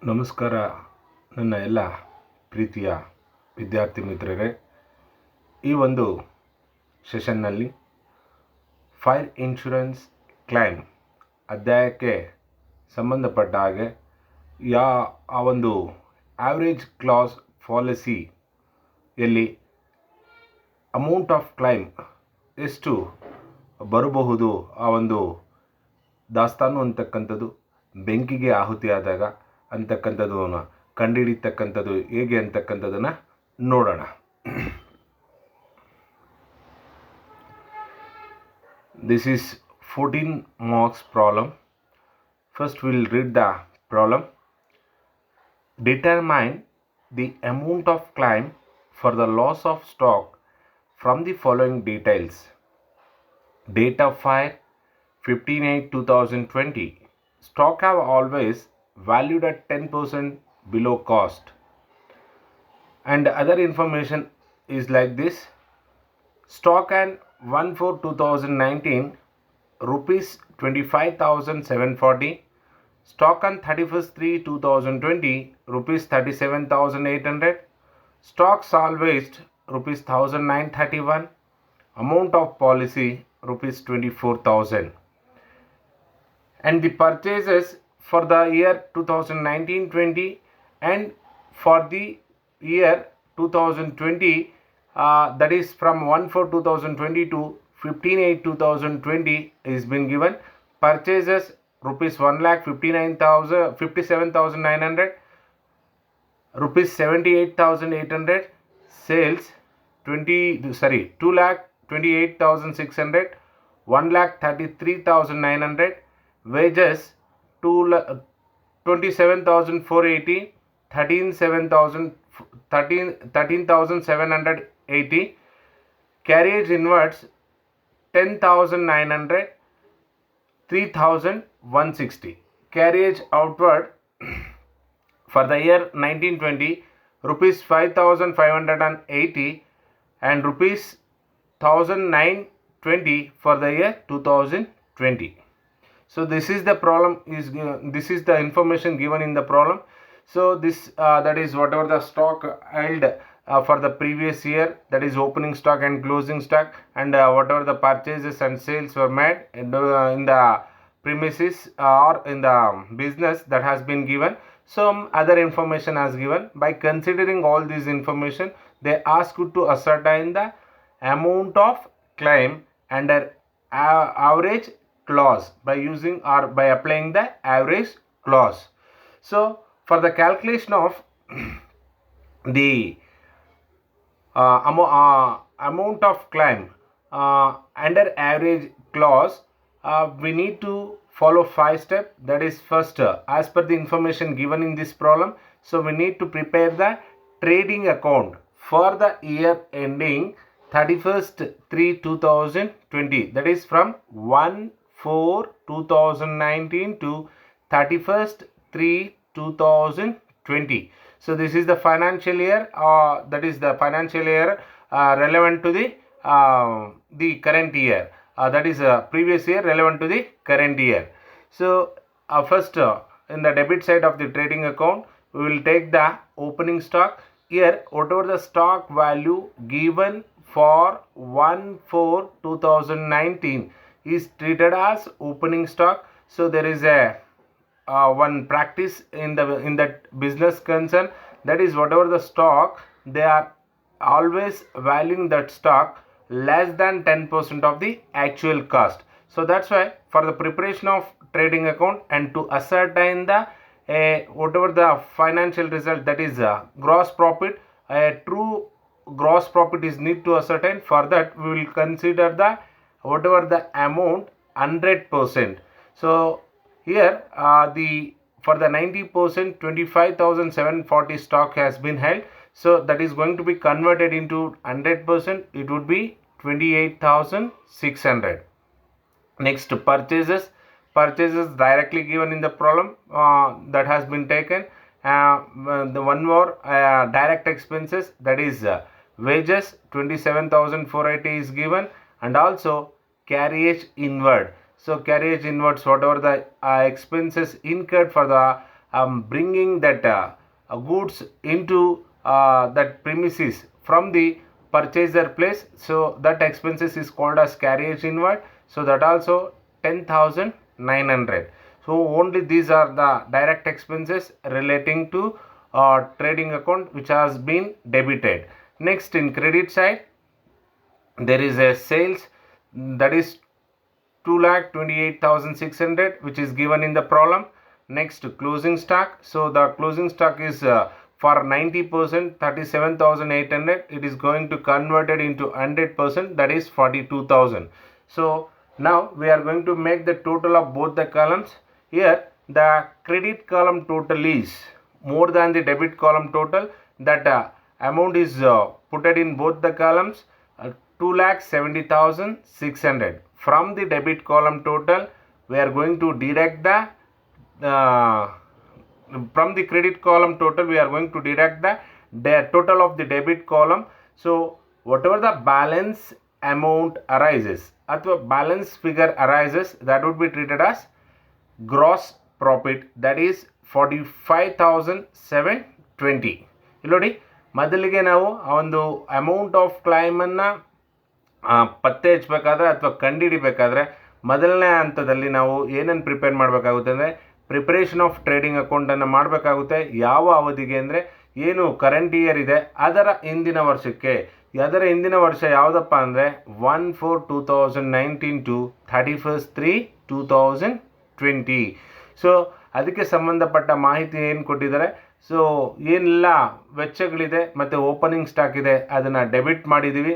ನಮಸ್ಕಾರ ನನ್ನ ಎಲ್ಲ ಪ್ರೀತಿಯ ವಿದ್ಯಾರ್ಥಿ ಮಿತ್ರರೇ. ಈ ಒಂದು ಸೆಷನ್ನಲ್ಲಿ ಫೈರ್ ಇನ್ಶೂರೆನ್ಸ್ ಕ್ಲೈಮ್ ಅಧ್ಯಾಯಕ್ಕೆ ಸಂಬಂಧಪಟ್ಟ ಹಾಗೆ ಆ ಒಂದು ಆವ್ರೇಜ್ ಕ್ಲಾಸ್ ಪಾಲಿಸಿಯಲ್ಲಿ ಅಮೌಂಟ್ ಆಫ್ ಕ್ಲೈಮ್ ಎಷ್ಟು ಬರಬಹುದು, ಆ ಒಂದು ದಾಸ್ತಾನು ಅಂತಕ್ಕಂಥದ್ದು ಬೆಂಕಿಗೆ ಆಹುತಿಯಾದಾಗ ಅಂತಕ್ಕಂಥದ್ದನ್ನು ಕಂಡುಹಿಡಿತಕ್ಕಂಥದ್ದು ಹೇಗೆ ಅಂತಕ್ಕಂಥದ್ದನ್ನು ನೋಡೋಣ. This is 14 marks problem. First we'll read the problem. Determine the amount of claim for the loss of stock from the following details. Date of fire 15/8/2020. Stock have always valued at 10% below cost. And other information is like this. Stock on 1/4/2019 rupees 25,740. Stock on 31/3/2020 rupees 37,800. Stock salvaged rupees 1,931. Amount of policy rupees 24,000. And the purchases for the year 2019-20 and for the year 2020, that is from 1/4/2020 to 15/8/2020 is been given. Purchases rupees 1,57,900, rupees 78,800. Sales 2,28,600, 1,33,900. Wages 27,480, 13,780. Carriage inwards 10,900, 3,160. Carriage outward for the year 1920 rupees 5,580 and rupees 1,920 for the year 2020. So this is the problem, this is the information given in the problem. So this that is whatever the stock held for the previous year, that is opening stock and closing stock, and whatever the purchases and sales were made in the premises or in the business, that has been given. Some other information has given. By considering all this information, they ask you to ascertain the amount of claim under average clause by using or by applying the average clause. So for the calculation of the amount of claim under average clause, we need to follow 5 steps. That is, first, as per the information given in this problem, so we need to prepare the trading account for the year ending 31/3/2020, that is from 1/4/2019 to 31/3/2020. So this is the financial year, that is the financial year relevant to the current year, that is previous year relevant to the current year. So first, in the debit side of the trading account, we will take the opening stock. Here whatever the stock value given for 1/4/2019 is treated as opening stock. So there is a one practice in that business concern, that is whatever the stock, they are always valuing that stock less than 10% of the actual cost. So that's why for the preparation of trading account and to ascertain the whatever the financial result, that is gross profit, true gross profit is need to ascertain. For that we will consider the whatever the amount 100%. So here for the 90%, 25,740 stock has been held. So that is going to be converted into 100%. It would be 28,600. Next, purchases directly given in the problem, that has been taken. The one more direct expenses, that is wages 27,480 is given, and also carriage inward. So carriage inwards, whatever the expenses incurred for the bringing that goods into that premises from the purchaser place. So that expenses is called as carriage inward. So that also 10,900. So only these are the direct expenses relating to trading account which has been debited. Next, in credit side, there is a sales, that is 2,28,600, which is given in the problem. Next, closing stock. So the closing stock is for 90%, 37,800. It is going to converted into 100%, that is 42,000. So now we are going to make the total of both the columns. Here the credit column total is more than the debit column total. That amount is put in both the columns, 2,70,600. From the debit column total, we are going to deduct the from the credit column total, we are going to deduct the total of the debit column. So whatever the balance amount arises, or balance figure arises, that would be treated as gross profit, that is 45,720. ಇಲ್ಲಿ ನೋಡಿ, ಮೊದಲಿಗೆ ನಾವು ಆ ಒಂದು amount of ಕ್ಲೈಮನ್ನು ಪತ್ತೆ ಹಚ್ಚಬೇಕಾದ್ರೆ ಅಥವಾ ಕಂಡುಹಿಡಿಬೇಕಾದ್ರೆ ಮೊದಲನೇ ಹಂತದಲ್ಲಿ ನಾವು ಏನನ್ನು ಪ್ರಿಪೇರ್ ಮಾಡಬೇಕಾಗುತ್ತೆ ಅಂದರೆ ಪ್ರಿಪರೇಷನ್ ಆಫ್ ಟ್ರೇಡಿಂಗ್ ಅಕೌಂಟನ್ನು ಮಾಡಬೇಕಾಗುತ್ತೆ. ಯಾವ ಅವಧಿಗೆ ಅಂದರೆ ಏನು ಕರೆಂಟ್ ಇಯರ್ ಇದೆ ಅದರ ಹಿಂದಿನ ವರ್ಷಕ್ಕೆ. ಅದರ ಹಿಂದಿನ ವರ್ಷ ಯಾವುದಪ್ಪ ಅಂದರೆ 1/4/2019 ಟು 31/3/2020. ಸೊ ಅದಕ್ಕೆ ಸಂಬಂಧಪಟ್ಟ ಮಾಹಿತಿ ಏನು ಕೊಟ್ಟಿದ್ದಾರೆ. ಸೊ ಏನೆಲ್ಲ ವೆಚ್ಚಗಳಿದೆ ಮತ್ತು ಓಪನಿಂಗ್ ಸ್ಟಾಕ್ ಇದೆ ಅದನ್ನು ಡೆಬಿಟ್ ಮಾಡಿದ್ದೀವಿ,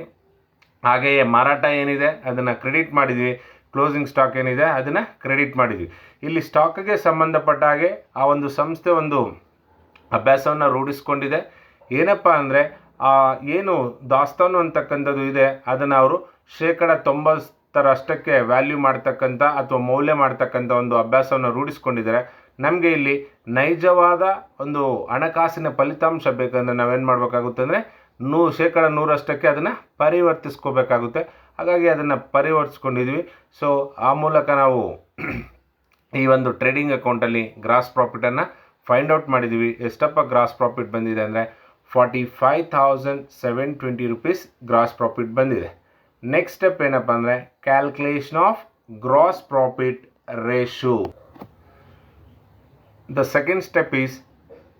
ಹಾಗೆಯೇ ಮಾರಾಟ ಏನಿದೆ ಅದನ್ನು ಕ್ರೆಡಿಟ್ ಮಾಡಿದ್ದೀವಿ, ಕ್ಲೋಸಿಂಗ್ ಸ್ಟಾಕ್ ಏನಿದೆ ಅದನ್ನು ಕ್ರೆಡಿಟ್ ಮಾಡಿದ್ದೀವಿ. ಇಲ್ಲಿ ಸ್ಟಾಕ್ಗೆ ಸಂಬಂಧಪಟ್ಟ ಹಾಗೆ ಆ ಒಂದು ಸಂಸ್ಥೆ ಒಂದು ಅಭ್ಯಾಸವನ್ನು ರೂಢಿಸ್ಕೊಂಡಿದೆ. ಏನಪ್ಪ ಅಂದರೆ ಏನು ದಾಸ್ತಾನು ಅಂತಕ್ಕಂಥದ್ದು ಇದೆ ಅದನ್ನು ಅವರು 90% ವ್ಯಾಲ್ಯೂ ಮಾಡ್ತಕ್ಕಂಥ ಅಥವಾ ಮೌಲ್ಯ ಮಾಡ್ತಕ್ಕಂಥ ಒಂದು ಅಭ್ಯಾಸವನ್ನು ರೂಢಿಸ್ಕೊಂಡಿದ್ದಾರೆ. ನಮಗೆ ಇಲ್ಲಿ ನೈಜವಾದ ಒಂದು ಹಣಕಾಸಿನ ಫಲಿತಾಂಶ ಬೇಕಂದ್ರೆ ನಾವೇನು ಮಾಡಬೇಕಾಗುತ್ತೆ ಅಂದರೆ 100% ಅದನ್ನು ಪರಿವರ್ತಿಸ್ಕೋಬೇಕಾಗುತ್ತೆ. ಹಾಗಾಗಿ ಅದನ್ನು ಪರಿವರ್ತಿಸ್ಕೊಂಡಿದ್ವಿ. ಸೊ ಆ ಮೂಲಕ ನಾವು ಈ ಒಂದು ಟ್ರೇಡಿಂಗ್ ಅಕೌಂಟಲ್ಲಿ ಗ್ರಾಸ್ ಪ್ರಾಫಿಟನ್ನು ಫೈಂಡ್ ಔಟ್ ಮಾಡಿದ್ದೀವಿ. ಎಷ್ಟಪ್ಪ ಗ್ರಾಸ್ ಪ್ರಾಫಿಟ್ ಬಂದಿದೆ ಅಂದರೆ 45,720 rupees ಗ್ರಾಸ್ ಪ್ರಾಫಿಟ್ ಬಂದಿದೆ. ನೆಕ್ಸ್ಟ್ ಸ್ಟೆಪ್ ಏನಪ್ಪ ಅಂದರೆ calculation of gross profit ratio. The second step is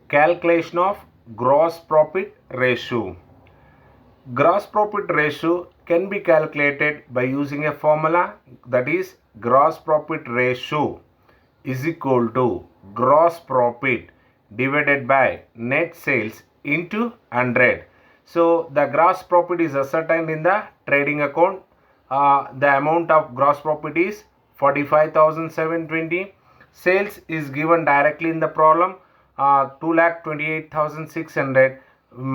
calculation of gross profit ratio. Gross profit ratio can be calculated by using a formula, that is gross profit ratio is equal to gross profit divided by net sales into 100. So the gross profit is ascertained in the trading account. The amount of gross profit is 45,720. Sales is given directly in the problem, 2,28,600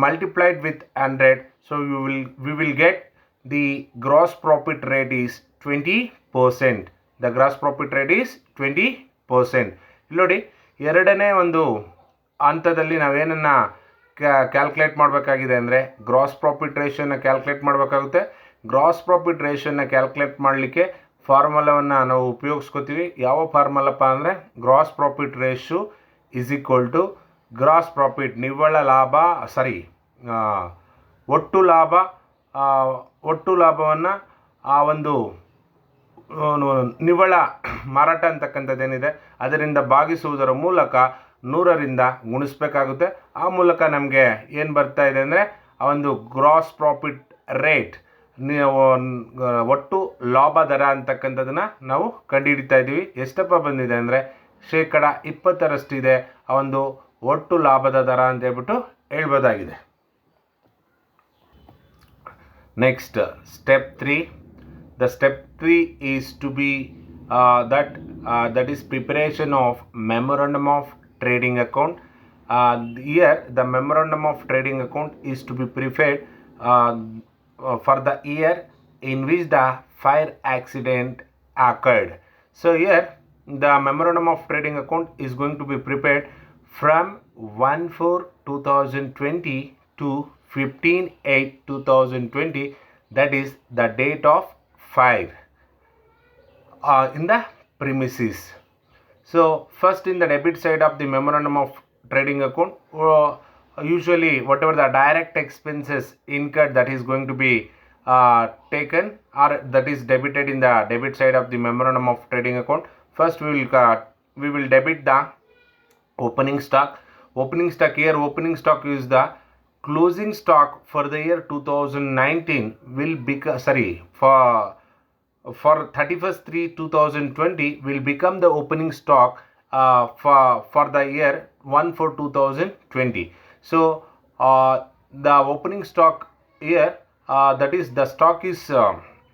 multiplied with 100. So we will get the gross profit rate is 20%. The gross profit rate is 20%. ಇಲ್ಲಿ ನೋಡಿ, ಎರಡನೇ ಒಂದು ಹಂತದಲ್ಲಿ ನಾವೇನನ್ನು calculate ಮಾಡಬೇಕಾಗಿದೆ ಅಂದರೆ gross profit ರೇಷಿಯೋನ calculate ಮಾಡಬೇಕಾಗುತ್ತೆ. Gross profit ರೇಷಿಯೋನ ಕ್ಯಾಲ್ಕುಲೇಟ್ ಮಾಡಲಿಕ್ಕೆ ಫಾರ್ಮುಲಾವನ್ನು ನಾವು ಉಪಯೋಗಿಸ್ಕೋತೀವಿ. ಯಾವ ಫಾರ್ಮುಲಪ್ಪ ಅಂದರೆ gross profit ratio is equal to gross profit ನಿವ್ವಳ ಲಾಭ ಒಟ್ಟು ಲಾಭವನ್ನು ಆ ಒಂದು ನಿವ್ವಳ ಮಾರಾಟ ಅಂತಕ್ಕಂಥದ್ದೇನಿದೆ ಅದರಿಂದ ಭಾಗಿಸುವುದರ ಮೂಲಕ 100ರಿಂದ ಗುಣಿಸ್ಬೇಕಾಗುತ್ತೆ. ಆ ಮೂಲಕ ನಮಗೆ ಏನು ಬರ್ತಾ ಇದೆ ಅಂದರೆ ಆ ಒಂದು ಗ್ರಾಸ್ ಪ್ರಾಫಿಟ್ ರೇಟ್, ಒಟ್ಟು ಲಾಭ ದರ ಅಂತಕ್ಕಂಥದ್ದನ್ನು ನಾವು ಕಂಡುಹಿಡಿತಾ ಇದ್ದೀವಿ. ಎಷ್ಟಪ್ಪ ಬಂದಿದೆ ಅಂದರೆ 20% ಇದೆ ಆ ಒಂದು ಒಟ್ಟು ಲಾಭದ ದರ ಅಂತ ಹೇಳ್ಬಿಟ್ಟು ಹೇಳ್ಬೋದಾಗಿದೆ. Next step 3. The step 3 is to be that is preparation of memorandum of trading account. Here the memorandum of trading account is to be prepared for the year in which the fire accident occurred. So here the memorandum of trading account is going to be prepared from 1/4/2020 to 15/8/2020. That is the date of fire in the premises. So first, in the debit side of the memorandum of trading account, usually whatever the direct expenses incurred, that is going to be taken, or that is debited in the debit side of the memorandum of trading account. First we will debit the opening stock. Opening stock, here opening stock is the closing stock for the year 2019 will become, sorry, for 31st 3 2020 will become the opening stock for the year 1 for 2020. So the opening stock here, that is the stock is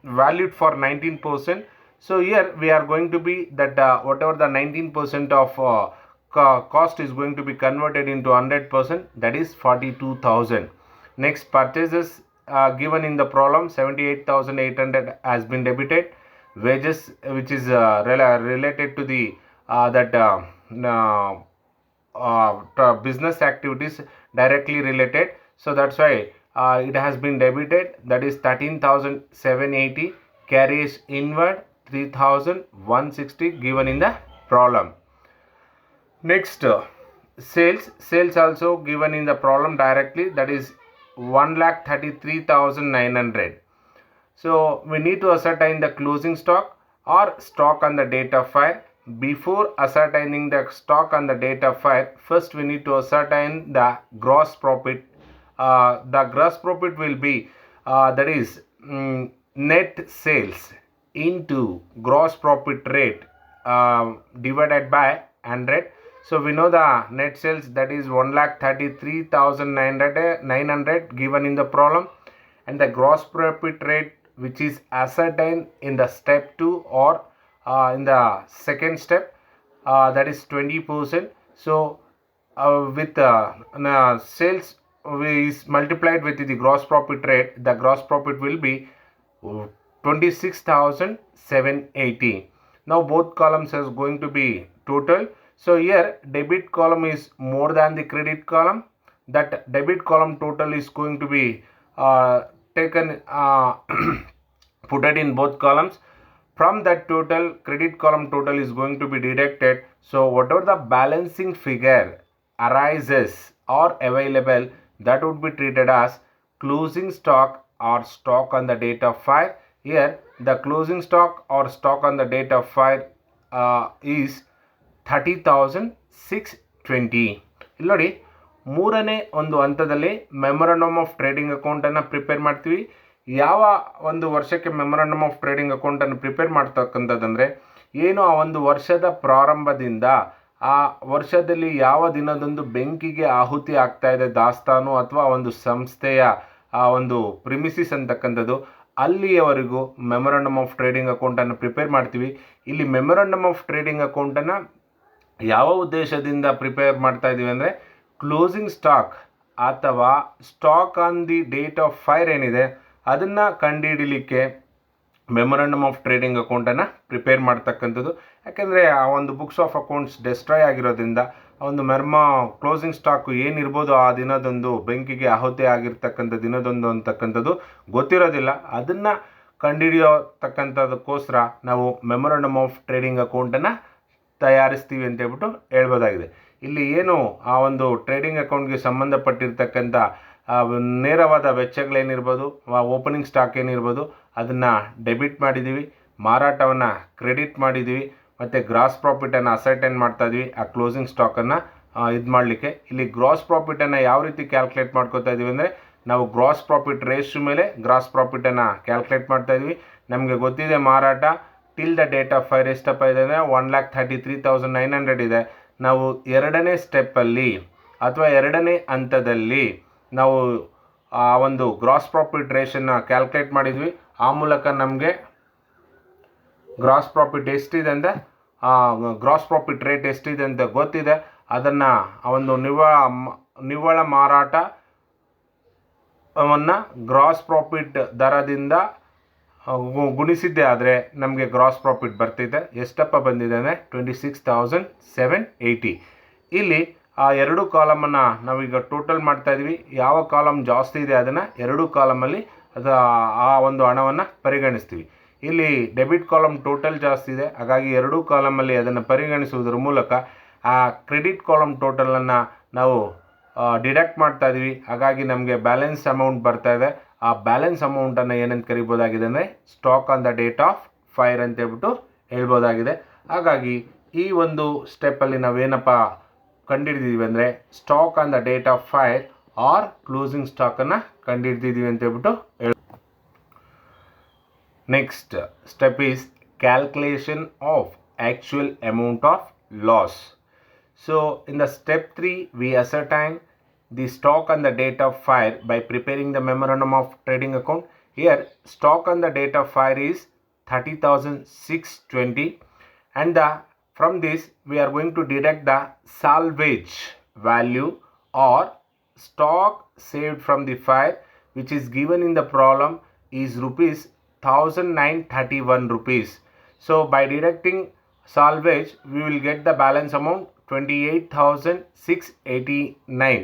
valued for 19%. So here we are going to be that whatever the 19% of cost is going to be converted into 100%, that is 42,000. Next, purchases given in the problem 78,800 has been debited. Wages, which is related to the that business activities directly related, so that's why it has been debited, that is 13,780. Carries inward 3,160 given in the problem. Next, sales also given in the problem directly, that is 1,33,900. So we need to ascertain the closing stock or stock on the date of file. Before ascertaining the stock on the date of file, first we need to ascertain the gross profit. The gross profit will be that is net sales into gross profit rate divided by 100. So we know the net sales, that is 1,33,900 given in the problem, and the gross profit rate, which is ascertained in the step 2 or in the second step, that is 20%. So with sales is multiplied with the gross profit rate, the gross profit will be 26,780. Now both columns is going to be total. So here debit column is more than the credit column. That debit column total is going to be taken put it in both columns. From that total, credit column total is going to be deducted. So whatever the balancing figure arises or available, that would be treated as closing stock or stock on the date of file. Here the closing stock or stock on the date of file is 30,620. ಇಲ್ಲಿ ನೋಡಿ, ಮೂರನೇ ಒಂದು ಹಂತದಲ್ಲಿ memorandum of trading ಅಕೌಂಟನ್ನು prepare ಮಾಡ್ತೀವಿ. ಯಾವ ಒಂದು ವರ್ಷಕ್ಕೆ ಮೆಮೊರಂಡಮ್ ಆಫ್ ಟ್ರೇಡಿಂಗ್ ಅಕೌಂಟನ್ನು ಪ್ರಿಪೇರ್ ಮಾಡ್ತಕ್ಕಂಥದ್ದಂದರೆ, ಏನು ಆ ಒಂದು ವರ್ಷದ ಪ್ರಾರಂಭದಿಂದ ಆ ವರ್ಷದಲ್ಲಿ ಯಾವ ದಿನದಂದು ಬೆಂಕಿಗೆ ಆಹುತಿ ಆಗ್ತಾ ಇದೆ ದಾಸ್ತಾನು ಅಥವಾ ಒಂದು ಸಂಸ್ಥೆಯ ಆ ಒಂದು ಪ್ರಿಮಿಸಿಸ್ ಅಂತಕ್ಕಂಥದ್ದು, ಅಲ್ಲಿಯವರೆಗೂ ಮೆಮೊರಂಡಮ್ ಆಫ್ ಟ್ರೇಡಿಂಗ್ ಅಕೌಂಟನ್ನು ಪ್ರಿಪೇರ್ ಮಾಡ್ತೀವಿ. ಇಲ್ಲಿ ಮೆಮೊರಂಡಮ್ ಆಫ್ ಟ್ರೇಡಿಂಗ್ ಅಕೌಂಟನ್ನು ಯಾವ ಉದ್ದೇಶದಿಂದ ಪ್ರಿಪೇರ್ ಮಾಡ್ತಾ ಇದ್ದೀವಿ ಅಂದರೆ, ಕ್ಲೋಸಿಂಗ್ ಸ್ಟಾಕ್ ಅಥವಾ stock on the date of fire ಏನಿದೆ ಅದನ್ನು ಕಂಡುಹಿಡಲಿಕ್ಕೆ ಮೆಮೊರಂಡಮ್ ಆಫ್ ಟ್ರೇಡಿಂಗ್ ಅಕೌಂಟನ್ನು ಪ್ರಿಪೇರ್ ಮಾಡ್ತಕ್ಕಂಥದ್ದು. ಯಾಕೆಂದರೆ ಆ ಒಂದು ಬುಕ್ಸ್ ಆಫ್ ಅಕೌಂಟ್ಸ್ ಡೆಸ್ಟ್ರಾಯ್ ಆಗಿರೋದ್ರಿಂದ ಆ ಒಂದು ಕ್ಲೋಸಿಂಗ್ ಸ್ಟಾಕು ಏನಿರ್ಬೋದು ಆ ದಿನದಂದು ಬೆಂಕಿಗೆ ಆಹುತಿ ಆಗಿರ್ತಕ್ಕಂಥ ದಿನದಂದು ಅಂತಕ್ಕಂಥದ್ದು ಗೊತ್ತಿರೋದಿಲ್ಲ. ಅದನ್ನು ಕಂಡುಹಿಡಿಯೋತಕ್ಕಂಥದಕ್ಕೋಸ್ಕರ ನಾವು ಮೆಮೊರಂಡಮ್ ಆಫ್ ಟ್ರೇಡಿಂಗ್ ಅಕೌಂಟನ್ನು ತಯಾರಿಸ್ತೀವಿ ಅಂತ ಹೇಳ್ಬಿಟ್ಟು ಹೇಳ್ಬೋದಾಗಿದೆ. ಇಲ್ಲಿ ಏನು ಆ ಒಂದು ಟ್ರೇಡಿಂಗ್ ಅಕೌಂಟ್ಗೆ ಸಂಬಂಧಪಟ್ಟಿರ್ತಕ್ಕಂಥ ನೇರವಾದ ವೆಚ್ಚಗಳೇನಿರ್ಬೋದು, ಓಪನಿಂಗ್ ಸ್ಟಾಕ್ ಏನಿರ್ಬೋದು ಅದನ್ನು ಡೆಬಿಟ್ ಮಾಡಿದ್ದೀವಿ, ಮಾರಾಟವನ್ನು ಕ್ರೆಡಿಟ್ ಮಾಡಿದ್ದೀವಿ, ಮತ್ತು ಗ್ರಾಸ್ ಪ್ರಾಫಿಟನ್ನು ಅಸರ್ಟೈನ್ ಮಾಡ್ತಾ ಇದ್ವಿ ಆ ಕ್ಲೋಸಿಂಗ್ ಸ್ಟಾಕನ್ನು ಇದು ಮಾಡಲಿಕ್ಕೆ. ಇಲ್ಲಿ ಗ್ರಾಸ್ ಪ್ರಾಫಿಟನ್ನು ಯಾವ ರೀತಿ ಕ್ಯಾಲ್ಕುಲೇಟ್ ಮಾಡ್ಕೋತಾ ಇದ್ದೀವಿ ಅಂದರೆ, ನಾವು ಗ್ರಾಸ್ ಪ್ರಾಫಿಟ್ ರೇಷು ಮೇಲೆ ಗ್ರಾಸ್ ಪ್ರಾಫಿಟನ್ನು ಕ್ಯಾಲ್ಕುಲೇಟ್ ಮಾಡ್ತಾ ಇದ್ವಿ. ನಮಗೆ ಗೊತ್ತಿದೆ ಮಾರಾಟ till the date of fire ಎಷ್ಟಪ್ಪ ಇದೆ ಅಂದರೆ 1,33,900 ಇದೆ. ನಾವು ಎರಡನೇ ಸ್ಟೆಪ್ಪಲ್ಲಿ ಅಥವಾ ಎರಡನೇ ಹಂತದಲ್ಲಿ ನಾವು ಆ ಒಂದು ಗ್ರಾಸ್ ಪ್ರಾಫಿಟ್ ರೇಷನ್ನು ಕ್ಯಾಲ್ಕುಲೇಟ್ ಮಾಡಿದ್ವಿ. ಆ ಮೂಲಕ ನಮಗೆ ಗ್ರಾಸ್ ಪ್ರಾಫಿಟ್ ಎಷ್ಟಿದೆ ಅಂತ ಗ್ರಾಸ್ ಪ್ರಾಫಿಟ್ ರೇಟ್ ಎಷ್ಟಿದೆ ಅಂತ ಗೊತ್ತಿದೆ. ಅದನ್ನು ಆ ಒಂದು ನಿವ್ವಳ ಮಾರಾಟವನ್ನು ಗ್ರಾಸ್ ಪ್ರಾಫಿಟ್ ದರದಿಂದ ಗುಣಿಸಿದ್ದೆ ಆದರೆ ನಮಗೆ ಗ್ರಾಸ್ ಪ್ರಾಫಿಟ್ ಬರ್ತಿದೆ. ಎಷ್ಟಪ್ಪ ಬಂದಿದೆ ಅಂದರೆ 26,780. ಇಲ್ಲಿ ಆ ಎರಡು ಕಾಲಮನ್ನು ನಾವೀಗ ಟೋಟಲ್ ಮಾಡ್ತಾ ಇದ್ವಿ. ಯಾವ ಕಾಲಮ್ ಜಾಸ್ತಿ ಇದೆ ಅದನ್ನು ಎರಡೂ ಕಾಲಮಲ್ಲಿ ಆ ಒಂದು ಹಣವನ್ನು ಪರಿಗಣಿಸ್ತೀವಿ. ಇಲ್ಲಿ ಡೆಬಿಟ್ ಕಾಲಮ್ ಟೋಟಲ್ ಜಾಸ್ತಿ ಇದೆ, ಹಾಗಾಗಿ ಎರಡೂ ಕಾಲಮಲ್ಲಿ ಅದನ್ನು ಪರಿಗಣಿಸುವುದರ ಮೂಲಕ ಆ ಕ್ರೆಡಿಟ್ ಕಾಲಮ್ ಟೋಟಲನ್ನು ನಾವು ಡಿಡಕ್ಟ್ ಮಾಡ್ತಾ ಇದ್ದೀವಿ. ಹಾಗಾಗಿ ನಮಗೆ ಬ್ಯಾಲೆನ್ಸ್ ಅಮೌಂಟ್ ಬರ್ತಾ ಇದೆ. ಆ ಬ್ಯಾಲೆನ್ಸ್ ಅಮೌಂಟನ್ನು ಏನಂತ ಕರಿಬೋದಾಗಿದೆ ಅಂದರೆ stock on the date of fire ಅಂತ ಹೇಳ್ಬಿಟ್ಟು ಹೇಳ್ಬೋದಾಗಿದೆ. ಹಾಗಾಗಿ ಈ ಒಂದು ಸ್ಟೆಪ್ಪಲ್ಲಿ ನಾವೇನಪ್ಪ ಕಂಡುಹಿಡಿದಿದ್ದೀವಿ ಅಂದರೆ stock on the date of fire or closing ಸ್ಟಾಕನ್ನು ಕಂಡುಹಿಡಿದಿದ್ದೀವಿ ಅಂತ ಹೇಳ್ಬಿಟ್ಟು next step is calculation of actual amount of loss. So in the step 3 we ascertain the stock on the date of fire by preparing the memorandum of trading account. Here stock on the date of fire is 30,620 and from this we are going to deduct the salvage value or stock saved from the fire, which is given in the problem is rupees 1931 rupees. So by deducting salvage we will get the balance amount 28,689.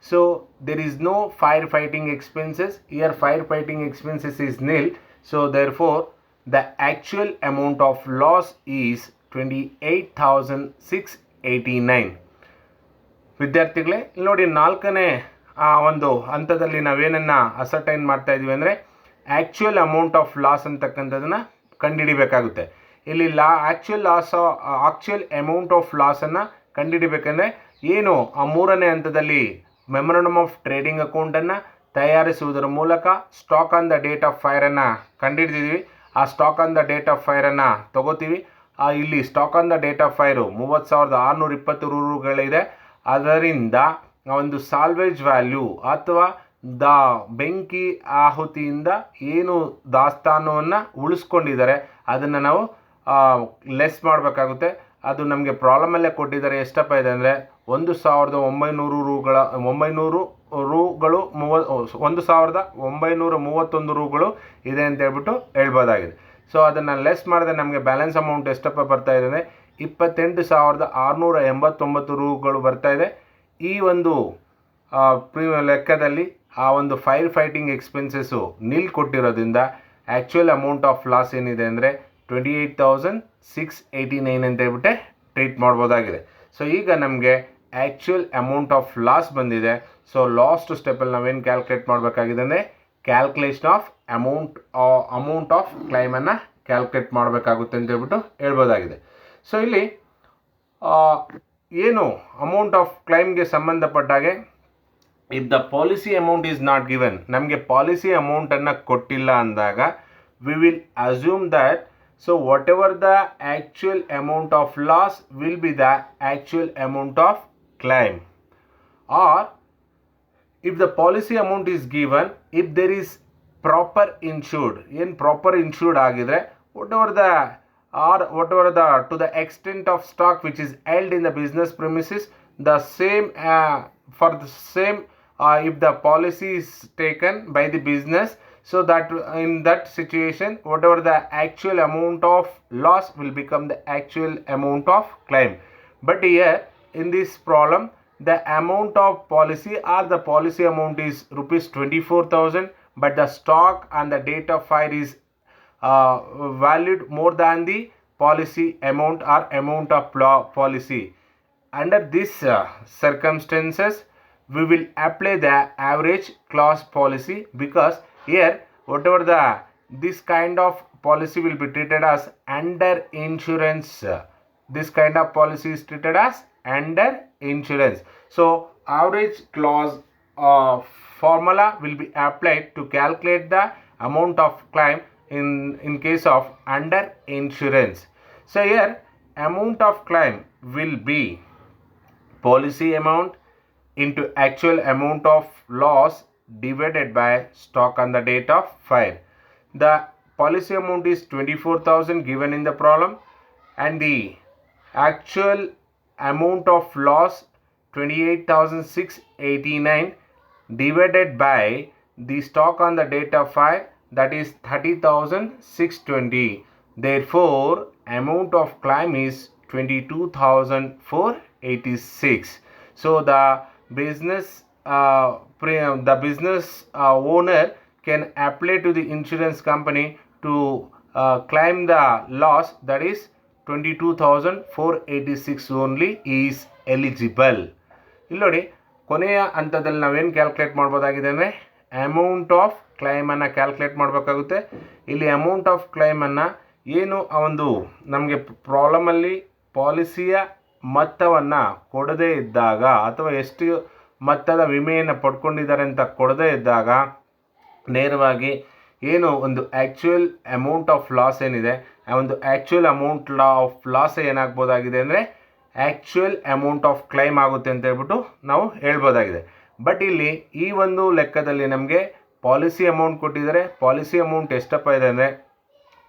So there is no firefighting expenses here. Firefighting expenses is nil, so therefore the actual amount of loss is 28,689. ವಿದ್ಯಾರ್ಥಿಗಳೇ, ಇಲ್ಲಿ ನೋಡಿ ನಾಲ್ಕನೇ ಒಂದು ಹಂತದಲ್ಲಿ ನಾವೇನನ್ನು ascertain ಮಾಡ್ತಾ ಇದ್ದೀವಿ ಅಂದರೆ actual amount of loss ಅಂತಕ್ಕಂಥದ್ದನ್ನು ಕಂಡುಹಿಡಿಬೇಕಾಗುತ್ತೆ. ಇಲ್ಲಿ ಆ್ಯಕ್ಚುಯಲ್ ಅಮೌಂಟ್ ಆಫ್ ಲಾಸನ್ನು ಕಂಡುಹಿಡಿಬೇಕಂದ್ರೆ ಏನು ಆ ಮೂರನೇ ಹಂತದಲ್ಲಿ ಮೆಮೊರಂಡಮ್ ಆಫ್ ಟ್ರೇಡಿಂಗ್ ಅಕೌಂಟನ್ನು ತಯಾರಿಸುವುದರ ಮೂಲಕ stock on the date of ಫೈರನ್ನು ಕಂಡುಹಿಡಿದಿದ್ದೀವಿ. ಆ stock on the date of ಫೈರನ್ನು ತಗೋತೀವಿ. ಇಲ್ಲಿ stock on the date of fire 30,620 ರೂಗಳಿದೆ. ಅದರಿಂದ ಒಂದು ಸಾಲ್ವೇಜ್ ವ್ಯಾಲ್ಯೂ ಅಥವಾ ಬೆಂಕಿ ಆಹುತಿಯಿಂದ ಏನು ದಾಸ್ತಾನವನ್ನು ಉಳಿಸ್ಕೊಂಡಿದ್ದಾರೆ ಅದನ್ನು ನಾವು ಲೆಸ್ ಮಾಡಬೇಕಾಗುತ್ತೆ. ಅದು ನಮಗೆ ಪ್ರಾಬ್ಲಮಲ್ಲೇ ಕೊಟ್ಟಿದ್ದಾರೆ. ಎಷ್ಟಪ್ಪ ಇದೆ ಅಂದರೆ 1,900 ರೂಗಳು 1,931 ರೂಗಳು ಇದೆ ಅಂತ ಹೇಳ್ಬಿಟ್ಟು ಹೇಳ್ಬೋದಾಗಿದೆ. ಸೊ ಅದನ್ನು ಲೆಸ್ ಮಾಡಿದ್ರೆ ನಮಗೆ ಬ್ಯಾಲೆನ್ಸ್ ಅಮೌಂಟ್ ಎಷ್ಟಪ್ಪ ಬರ್ತಾ ಇದೆ ಅಂದರೆ 28,689 ರೂಗಳು ಬರ್ತಾ ಇದೆ. ಈ ಒಂದು ಲೆಕ್ಕದಲ್ಲಿ ಆ ಒಂದು ಫೈರ್ ಫೈಟಿಂಗ್ ಎಕ್ಸ್ಪೆನ್ಸಸ್ಸು ನಿಲ್ ಕೊಟ್ಟಿರೋದ್ರಿಂದ ಆ್ಯಕ್ಚುಯಲ್ ಅಮೌಂಟ್ ಆಫ್ ಲಾಸ್ ಏನಿದೆ ಅಂದರೆ 28,689 ಅಂತ ಹೇಳ್ಬಿಟ್ಟೆ ಟ್ರೀಟ್ ಮಾಡ್ಬೋದಾಗಿದೆ. ಸೊ ಈಗ ನಮಗೆ ಆ್ಯಕ್ಚುಯಲ್ ಅಮೌಂಟ್ ಆಫ್ ಲಾಸ್ ಬಂದಿದೆ. ಸೊ ಲಾಸ್ಟ್ ಸ್ಟೆಪ್ಪಲ್ಲಿ ನಾವೇನು ಕ್ಯಾಲ್ಕುಲೇಟ್ ಮಾಡಬೇಕಾಗಿದೆ ಅಂದರೆ ಕ್ಯಾಲ್ಕುಲೇಷನ್ ಆಫ್ ಅಮೌಂಟ್ ಆಫ್ ಕ್ಲೈಮನ್ನು ಕ್ಯಾಲ್ಕುಲೇಟ್ ಮಾಡಬೇಕಾಗುತ್ತೆ ಅಂತ ಹೇಳ್ಬಿಟ್ಟು ಹೇಳ್ಬೋದಾಗಿದೆ. ಸೊ ಇಲ್ಲಿ ಏನು ಅಮೌಂಟ್ ಆಫ್ ಕ್ಲೈಮ್ಗೆ ಸಂಬಂಧಪಟ್ಟಾಗೆ if the policy amount is not given, ನಮಗೆ ಪಾಲಿಸಿ ಅಮೌಂಟನ್ನು ಕೊಟ್ಟಿಲ್ಲ ಅಂದಾಗ we will assume that so whatever the actual amount of loss will be the actual amount of claim, or if the policy amount is given, if there is proper insured, in proper insured agidre whatever the to the extent of stock which is held in the business premises, the same for the same if the policy is taken by the business, so that in that situation whatever the actual amount of loss will become the actual amount of claim. But here in this problem the amount of policy or the policy amount is rupees 24,000, but the stock and the date of fire is valued more than the policy amount or amount of policy. Under these circumstances we will apply the average clause policy, because here whatever this kind of policy will be treated as under insurance. This kind of policy is treated as under insurance. So average clause formula will be applied to calculate the amount of claim in case of under insurance. So here amount of claim will be policy amount into actual amount of loss divided by stock on the date of fire. The policy amount is 24,000 given in the problem, and the actual amount of loss 28,689 divided by the stock on the date of fire, that is 30,620. Therefore amount of claim is 22,486. So the business owner can apply to the insurance company to claim the loss, that is 22,486 only is eligible. ಇಲ್ಲಿ ನೋಡಿ, ಕೊನೆಯ ಹಂತದಲ್ಲಿ ನಾವೇನು calculate ಮಾಡ್ಬೋದಾಗಿದೆ ಅಂದರೆ amount of ಕ್ಲೈಮನ್ನು calculate ಮಾಡಬೇಕಾಗುತ್ತೆ. ಇಲ್ಲಿ amount of ಕ್ಲೈಮನ್ನು ಏನು ಆ ಒಂದು ನಮಗೆ ಪ್ರಾಬ್ಲಮಲ್ಲಿ ಪಾಲಿಸಿಯ ಮೊತ್ತವನ್ನು ಕೊಡದೇ ಇದ್ದಾಗ ಅಥವಾ ಎಷ್ಟು ಮೊತ್ತದ ವಿಮೆಯನ್ನು ಪಡ್ಕೊಂಡಿದ್ದಾರೆ ಅಂತ ಕೊಡದೇ ಇದ್ದಾಗ ನೇರವಾಗಿ ಏನು ಒಂದು ಆ್ಯಕ್ಚುಯಲ್ ಅಮೌಂಟ್ ಆಫ್ ಲಾಸ್ ಏನಿದೆ, ಆ ಒಂದು ಆ್ಯಕ್ಚುಯಲ್ ಅಮೌಂಟ್ ಆಫ್ ಲಾಸ್ ಏನಾಗ್ಬೋದಾಗಿದೆ ಅಂದರೆ ಆ್ಯಕ್ಚುಯಲ್ ಅಮೌಂಟ್ ಆಫ್ ಕ್ಲೈಮ್ ಆಗುತ್ತೆ ಅಂತ ಹೇಳ್ಬಿಟ್ಟು ನಾವು ಹೇಳ್ಬೋದಾಗಿದೆ. ಬಟ್ ಇಲ್ಲಿ ಈ ಒಂದು ಲೆಕ್ಕದಲ್ಲಿ ನಮಗೆ ಪಾಲಿಸಿ ಅಮೌಂಟ್ ಕೊಟ್ಟಿದ್ದಾರೆ. ಪಾಲಿಸಿ ಅಮೌಂಟ್ ಎಷ್ಟಪ್ಪ ಇದೆ ಅಂದರೆ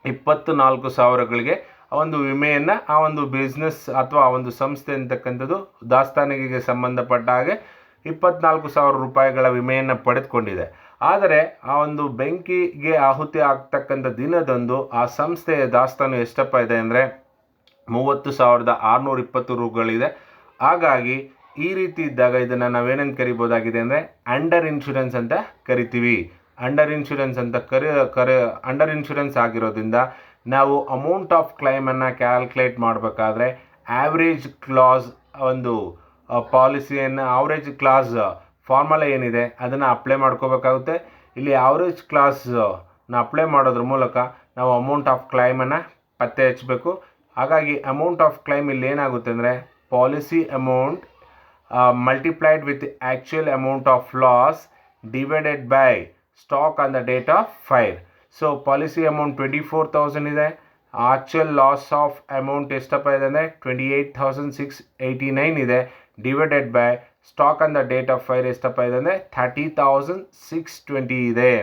24,000ಗಳಿಗೆ ಆ ಒಂದು ವಿಮೆಯನ್ನು ಆ ಒಂದು ಬಿಸ್ನೆಸ್ ಅಥವಾ ಆ ಒಂದು ಸಂಸ್ಥೆ ಅಂತಕ್ಕಂಥದ್ದು ದಾಸ್ತಾನಿಗೆ ಸಂಬಂಧಪಟ್ಟ ಹಾಗೆ 24,000 ರೂಪಾಯಿಗಳ ವಿಮೆಯನ್ನು ಪಡೆದುಕೊಂಡಿದೆ. ಆದರೆ ಆ ಒಂದು ಬೆಂಕಿಗೆ ಆಹುತಿ ಆಗ್ತಕ್ಕಂಥ ದಿನದಂದು ಆ ಸಂಸ್ಥೆಯ ದಾಸ್ತಾನು ಎಷ್ಟಪ್ಪ ಇದೆ ಅಂದರೆ 30,620 ರೂಗಳಿದೆ. ಹಾಗಾಗಿ ಈ ರೀತಿ ಇದ್ದಾಗ ಇದನ್ನು ನಾವೇನೇನು ಕರಿಬೋದಾಗಿದೆ ಅಂದರೆ ಅಂಡರ್ ಇನ್ಶೂರೆನ್ಸ್ ಅಂತ ಕರಿತೀವಿ. ಅಂಡರ್ ಇನ್ಶೂರೆನ್ಸ್ ಅಂತ ಅಂಡರ್ ಇನ್ಶೂರೆನ್ಸ್ ಆಗಿರೋದ್ರಿಂದ ನಾವು ಅಮೌಂಟ್ ಆಫ್ ಕ್ಲೈಮನ್ನು ಕ್ಯಾಲ್ಕುಲೇಟ್ ಮಾಡಬೇಕಾದ್ರೆ ಆವ್ರೇಜ್ ಕ್ಲಾಸ್ ಒಂದು ಪಾಲಿಸಿಯನ್ನು ಆವ್ರೇಜ್ ಕ್ಲಾಸ್ ಫಾರ್ಮುಲಾ ಏನಿದೆ ಅದನ್ನು ಅಪ್ಲೈ ಮಾಡ್ಕೋಬೇಕಾಗುತ್ತೆ. ಇಲ್ಲಿ ಆವ್ರೇಜ್ ಕ್ಲಾಸ್ನ ಅಪ್ಲೈ ಮಾಡೋದ್ರ ಮೂಲಕ ನಾವು ಅಮೌಂಟ್ ಆಫ್ ಕ್ಲೈಮನ್ನು ಪತ್ತೆ ಹಚ್ಚಬೇಕು. ಹಾಗಾಗಿ ಅಮೌಂಟ್ ಆಫ್ ಕ್ಲೈಮ್ ಇಲ್ಲಿ ಏನಾಗುತ್ತೆ ಅಂದರೆ policy amount multiplied with actual amount of loss divided by stock on the date of fire. So policy amount 24,000 ಇದೆ. ಆ್ಯಕ್ಚುಯಲ್ ಲಾಸ್ ಆಫ್ ಅಮೌಂಟ್ ಎಷ್ಟಪ್ಪ ಇದೆ ಅಂದರೆ 28,689 ಇದೆ. Divided by stock on the date of fire ಎಷ್ಟಪ್ಪ ಇದೆ ಅಂದರೆ 30,620 ಇದೆ.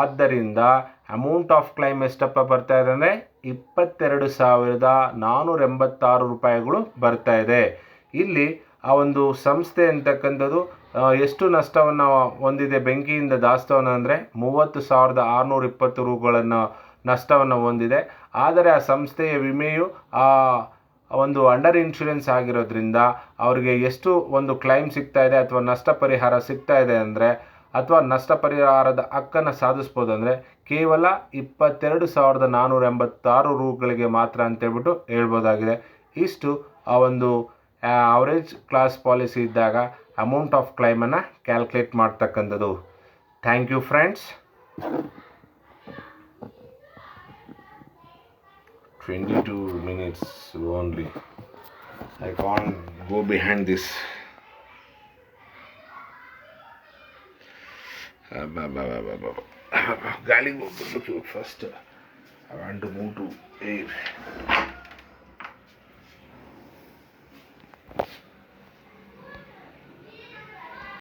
ಆದ್ದರಿಂದ ಅಮೌಂಟ್ ಆಫ್ ಕ್ಲೈಮ್ ಎಷ್ಟಪ್ಪ ಬರ್ತಾ ಇದೆ ಅಂದರೆ 22,486 ರೂಪಾಯಿಗಳು ಬರ್ತಾ ಇದೆ. ಇಲ್ಲಿ ಆ ಒಂದು ಸಂಸ್ಥೆ ಅಂತಕ್ಕಂಥದ್ದು ಎಷ್ಟು ನಷ್ಟವನ್ನು ಹೊಂದಿದೆ ಬೆಂಕಿಯಿಂದ ದಾಸ್ತಾನು ಅಂದರೆ 30,620 ರೂಗಳನ್ನು ನಷ್ಟವನ್ನು ಹೊಂದಿದೆ. ಆದರೆ ಆ ಸಂಸ್ಥೆಯ ವಿಮೆಯು ಆ ಒಂದು ಅಂಡರ್ ಇನ್ಶೂರೆನ್ಸ್ ಆಗಿರೋದ್ರಿಂದ ಅವರಿಗೆ ಎಷ್ಟು ಒಂದು ಕ್ಲೈಮ್ ಸಿಗ್ತಾ ಇದೆ ಅಥವಾ ನಷ್ಟ ಪರಿಹಾರ ಸಿಗ್ತಾ ಇದೆ ಅಂದರೆ ಅಥವಾ ನಷ್ಟ ಪರಿಹಾರದ ಹಕ್ಕನ್ನು ಸಾಧಿಸ್ಬೋದು ಅಂದರೆ ಕೇವಲ 22,486 ರೂಗಳಿಗೆ ಮಾತ್ರ ಅಂತೇಳ್ಬಿಟ್ಟು ಹೇಳ್ಬೋದಾಗಿದೆ. ಇಷ್ಟು ಆ ಒಂದು ಅವರೇಜ್ ಕ್ಲಾಸ್ ಪಾಲಿಸಿ ಇದ್ದಾಗ ಅಮೌಂಟ್ ಆಫ್ ಕ್ಲೈಮನ್ನು ಕ್ಯಾಲ್ಕುಲೇಟ್ ಮಾಡ್ತಕ್ಕಂಥದ್ದು. Thank you friends. 22 minutes only. I can't go behind this. Gali, go first. I want to move to air.